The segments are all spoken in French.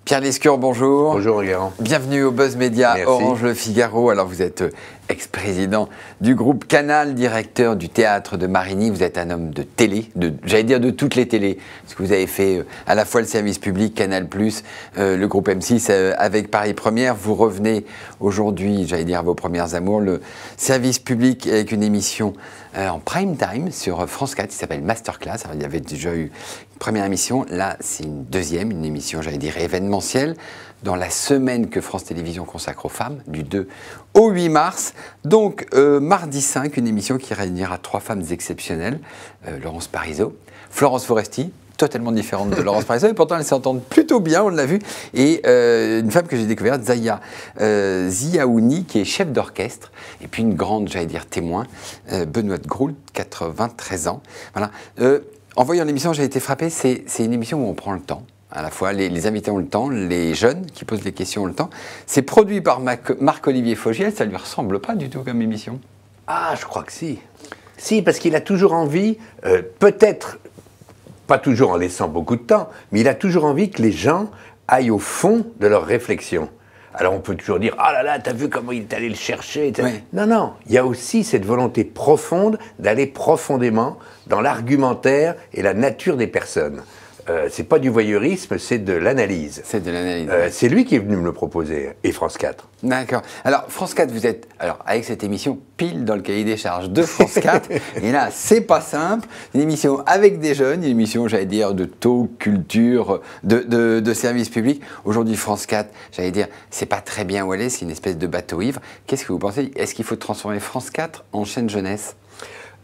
Pierre Lescure, bonjour. Bonjour Guérin. Bienvenue au Buzz Média. Merci. Orange Le Figaro. Alors vous êtes ex-président du groupe Canal, directeur du théâtre de Marigny. Vous êtes un homme de télé, j'allais dire de toutes les télés, parce que vous avez fait à la fois le service public, Canal+, le groupe M6 avec Paris Première. Vous revenez aujourd'hui, j'allais dire à vos premières amours, le service public avec une émission en prime time sur France 4 qui s'appelle Masterclass. Alors, il y avait déjà eu une première émission, là c'est une deuxième, une émission j'allais dire événementielle, dans la semaine que France Télévisions consacre aux femmes, du 2 au 8 mars. Donc mardi 5, une émission qui réunira 3 femmes exceptionnelles, Laurence Parisot, Florence Foresti, totalement différente de Laurence Parisot, et pourtant elles s'entendent plutôt bien, on l'a vu, et une femme que j'ai découverte, Zaya Ziaouni, qui est chef d'orchestre, et puis une grande, j'allais dire, témoin, Benoît de Groult, 93 ans. Voilà. En voyant l'émission, j'ai été frappé, c'est une émission où on prend le temps. À la fois, les invités ont le temps, les jeunes qui posent les questions ont le temps. C'est produit par Marc-Olivier Fogiel, ça ne lui ressemble pas du tout comme émission. Ah, je crois que si. Si, parce qu'il a toujours envie, peut-être, pas toujours en laissant beaucoup de temps, mais il a toujours envie que les gens aillent au fond de leurs réflexions. Alors on peut toujours dire « Ah là là, t'as vu comment il est allé le chercher ?» Oui. Non, non, il y a aussi cette volonté profonde d'aller profondément dans l'argumentaire et la nature des personnes. C'est pas du voyeurisme, c'est de l'analyse. C'est de l'analyse. C'est lui qui est venu me le proposer, et France 4. D'accord. Alors, France 4, vous êtes, alors, avec cette émission, pile dans le cahier des charges de France 4. Et là, c'est pas simple. Une émission avec des jeunes, une émission, j'allais dire, de taux, culture, de service public. Aujourd'hui, France 4, j'allais dire, c'est pas très bien où elle est, c'est une espèce de bateau ivre. Qu'est-ce que vous pensez? Est-ce qu'il faut transformer France 4 en chaîne jeunesse?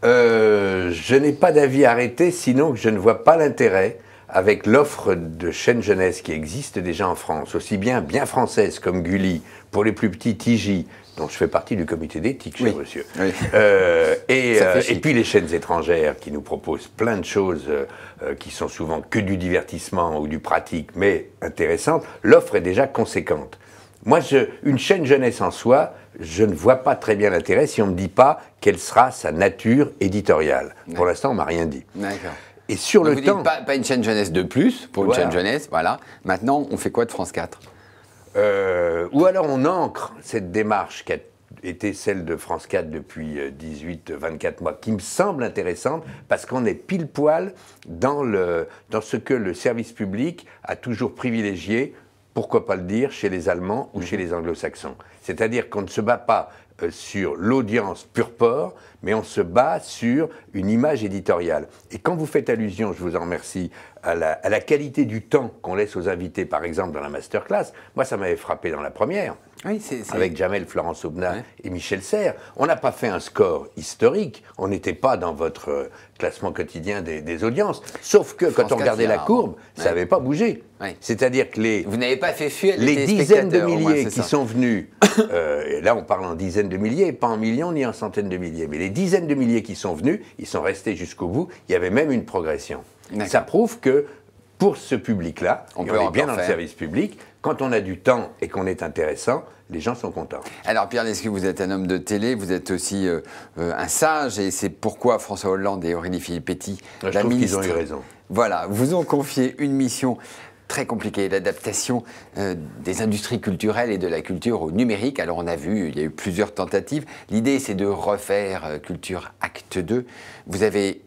Je n'ai pas d'avis arrêté, sinon je ne vois pas l'intérêt avec l'offre de chaînes jeunesse qui existe déjà en France, aussi bien française comme Gulli, pour les plus petits TJ, dont je fais partie du comité d'éthique, cher monsieur. Oui. Et puis les chaînes étrangères qui nous proposent plein de choses qui sont souvent que du divertissement ou du pratique, mais intéressantes. L'offre est déjà conséquente. Moi, une chaîne jeunesse en soi, je ne vois pas très bien l'intérêt si on ne me dit pas quelle sera sa nature éditoriale. Pour l'instant, on ne m'a rien dit. D'accord. Et sur donc le temps... Pas une chaîne jeunesse de plus, pour une chaîne jeunesse, voilà. Maintenant, on fait quoi de France 4 Ou alors on ancre cette démarche qui a été celle de France 4 depuis 18-24 mois, qui me semble intéressante, parce qu'on est pile poil dans ce que le service public a toujours privilégié, pourquoi pas le dire, chez les Allemands ou chez les Anglo-Saxons. C'est-à-dire qu'on ne se bat pas sur l'audience pur porc, mais on se bat sur une image éditoriale. Et quand vous faites allusion, je vous en remercie, à la qualité du temps qu'on laisse aux invités, par exemple dans la masterclass, moi ça m'avait frappé dans la première, oui, avec Jamel, Florence Aubenas et Michel Serres. On n'a pas fait un score historique, on n'était pas dans votre classement quotidien des audiences, sauf que quand on regardait la courbe, ça n'avait pas bougé. Oui. C'est-à-dire que vous n'avez pas fait fuir les dizaines de milliers qui sont venus, et là on parle en dizaines de milliers, pas en millions ni en centaines de milliers, mais les dizaines de milliers qui sont venus, ils sont restés jusqu'au bout, il y avait même une progression. Ça prouve que pour ce public-là, on est bien dans le service public, quand on a du temps et qu'on est intéressant, les gens sont contents. Alors Pierre Lescure, vous êtes un homme de télé, vous êtes aussi un sage, et c'est pourquoi François Hollande et Aurélie Filippetti, la ministre, qu'ils ont eu raison. Voilà, vous ont confié une mission très compliquée, l'adaptation des industries culturelles et de la culture au numérique. Alors on a vu, il y a eu plusieurs tentatives. L'idée, c'est de refaire Culture Acte 2. Vous avez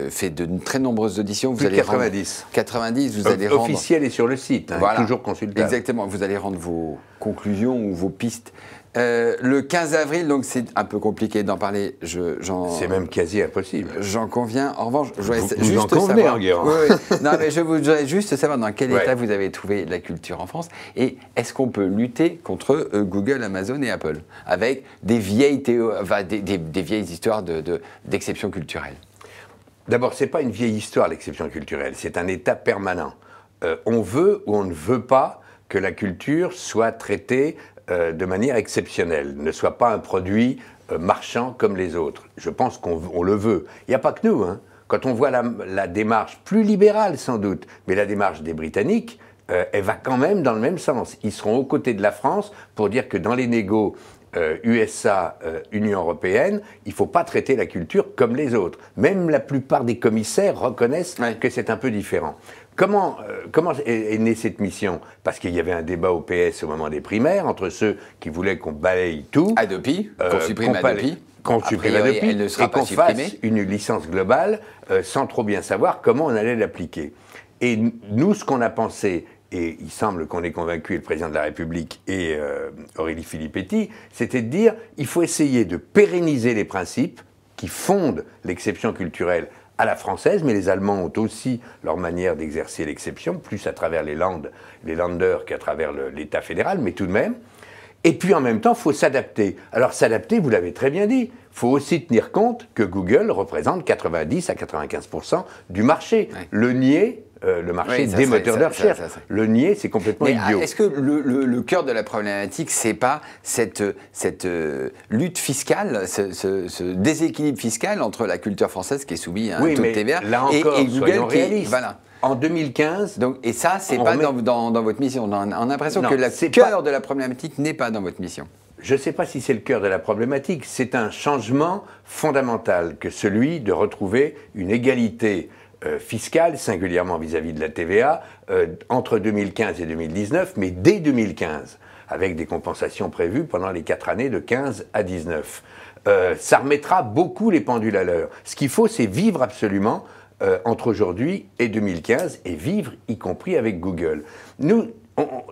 fait de très nombreuses auditions. Plus de 90. 90, vous allez rendre... Officiel et sur le site, hein, voilà, toujours consultable. Exactement, vous allez rendre vos conclusions ou vos pistes. Le 15 avril, donc c'est un peu compliqué d'en parler. C'est même quasi impossible. J'en conviens. En revanche, je voudrais vous en convenez, en Guérin. Oui. Non, mais je voudrais juste savoir dans quel état vous avez trouvé la culture en France, et est-ce qu'on peut lutter contre Google, Amazon et Apple avec des vieilles, des vieilles histoires d'exception culturelle? D'abord, ce n'est pas une vieille histoire, l'exception culturelle, c'est un état permanent. On veut ou on ne veut pas que la culture soit traitée de manière exceptionnelle, ne soit pas un produit marchand comme les autres. Je pense qu'on le veut. Il n'y a pas que nous, hein. Quand on voit la démarche plus libérale sans doute, mais la démarche des Britanniques, elle va quand même dans le même sens. Ils seront aux côtés de la France pour dire que dans les négos, USA, Union européenne, il ne faut pas traiter la culture comme les autres. Même la plupart des commissaires reconnaissent que c'est un peu différent. Comment est née cette mission? Parce qu'il y avait un débat au PS au moment des primaires entre ceux qui voulaient qu'on balaye tout. Adopi, qu'on supprime Adopi. Qu'on supprime Adopi et qu'on fasse une licence globale sans trop bien savoir comment on allait l'appliquer. Et nous, ce qu'on a pensé, et il semble qu'on ait convaincu le président de la République et Aurélie Filippetti, c'était de dire il faut essayer de pérenniser les principes qui fondent l'exception culturelle à la française, mais les Allemands ont aussi leur manière d'exercer l'exception, plus à travers les Länder qu'à travers l'État fédéral, mais tout de même. Et puis en même temps, il faut s'adapter. Alors s'adapter, vous l'avez très bien dit, il faut aussi tenir compte que Google représente 90 à 95% du marché. Ouais. Le nier, le marché des moteurs de recherche. Le nier, c'est complètement idiot. Est-ce que le cœur de la problématique, c'est pas cette lutte fiscale, ce déséquilibre fiscal entre la culture française qui est soumise à un taux de TVA là encore, et Google qui... Voilà. En 2015... Donc, et ça, c'est pas dans votre mission. On a l'impression que le cœur de la problématique n'est pas dans votre mission. Je ne sais pas si c'est le cœur de la problématique. C'est un changement fondamental que celui de retrouver une égalité fiscale, singulièrement vis-à-vis de la TVA, entre 2015 et 2019, mais dès 2015, avec des compensations prévues pendant les 4 années de 15 à 19. Ça remettra beaucoup les pendules à l'heure. Ce qu'il faut, c'est vivre absolument entre aujourd'hui et 2015, et vivre y compris avec Google. Nous,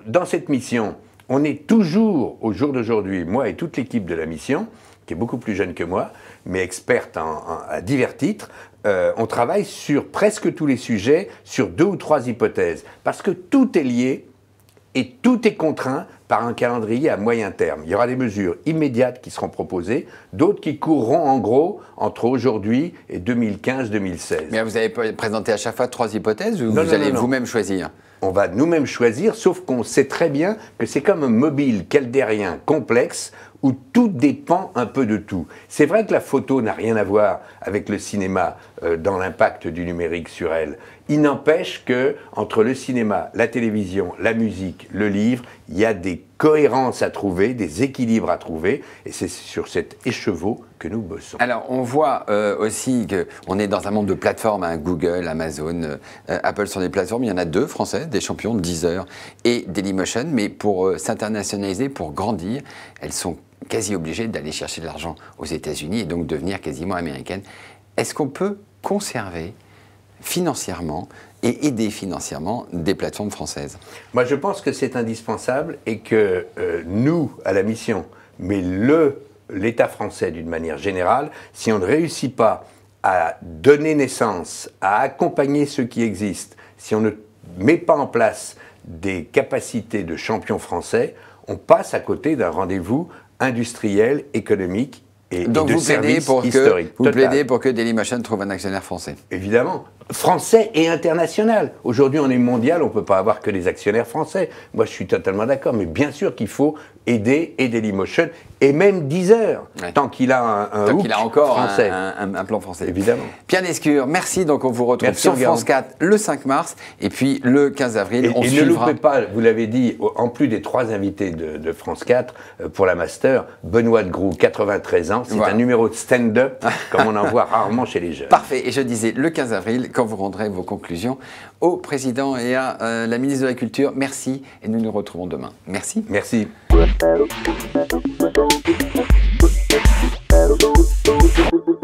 dans cette mission, on est toujours, au jour d'aujourd'hui, moi et toute l'équipe de la mission, qui est beaucoup plus jeune que moi, mais experte à divers titres, on travaille sur presque tous les sujets, sur 2 ou 3 hypothèses, parce que tout est lié et tout est contraint par un calendrier à moyen terme. Il y aura des mesures immédiates qui seront proposées, d'autres qui courront en gros entre aujourd'hui et 2015-2016. Mais vous avez présenté à chaque fois 3 hypothèses ou vous allez vous-même choisir? On va nous-mêmes choisir, sauf qu'on sait très bien que c'est comme un mobile chaldérien complexe où tout dépend un peu de tout. C'est vrai que la photo n'a rien à voir avec le cinéma dans l'impact du numérique sur elle. Il n'empêche que entre le cinéma, la télévision, la musique, le livre, il y a des cohérences à trouver, des équilibres à trouver, et c'est sur cet écheveau que nous bossons. Alors, on voit aussi qu'on est dans un monde de plateformes, hein, Google, Amazon, Apple sont des plateformes. Il y en a 2 françaises, des champions, Deezer et Dailymotion, mais pour s'internationaliser, pour grandir, elles sont quasi obligées d'aller chercher de l'argent aux États-Unis et donc devenir quasiment américaines. Est-ce qu'on peut conserver financièrement et aider financièrement des plateformes françaises? Moi, je pense que c'est indispensable et que nous, à la mission, mais l'État français d'une manière générale, si on ne réussit pas à donner naissance, à accompagner ceux qui existent, si on ne met pas en place des capacités de champions français, on passe à côté d'un rendez-vous industriel, économique et de services historiques. Vous plaidez pour que Dailymotion trouve un actionnaire français? Évidemment. Français et international. Aujourd'hui, on est mondial, on ne peut pas avoir que des actionnaires français. Moi, je suis totalement d'accord, mais bien sûr qu'il faut aider Dailymotion et même Deezer, tant qu'il a encore français. Un plan français. Évidemment. Pierre Lescure, merci. Donc, on vous retrouve sur France 4 le 5 mars et puis le 15 avril. Et ne loupez pas, vous l'avez dit, en plus des 3 invités de France 4 pour la Master, Benoît de Groux, 93 ans. C'est un numéro de stand-up, comme on en voit rarement chez les jeunes. Parfait. Et je disais le 15 avril, quand vous rendrez vos conclusions au président et à la ministre de la Culture. Merci et nous nous retrouvons demain. Merci. Merci. Thank you.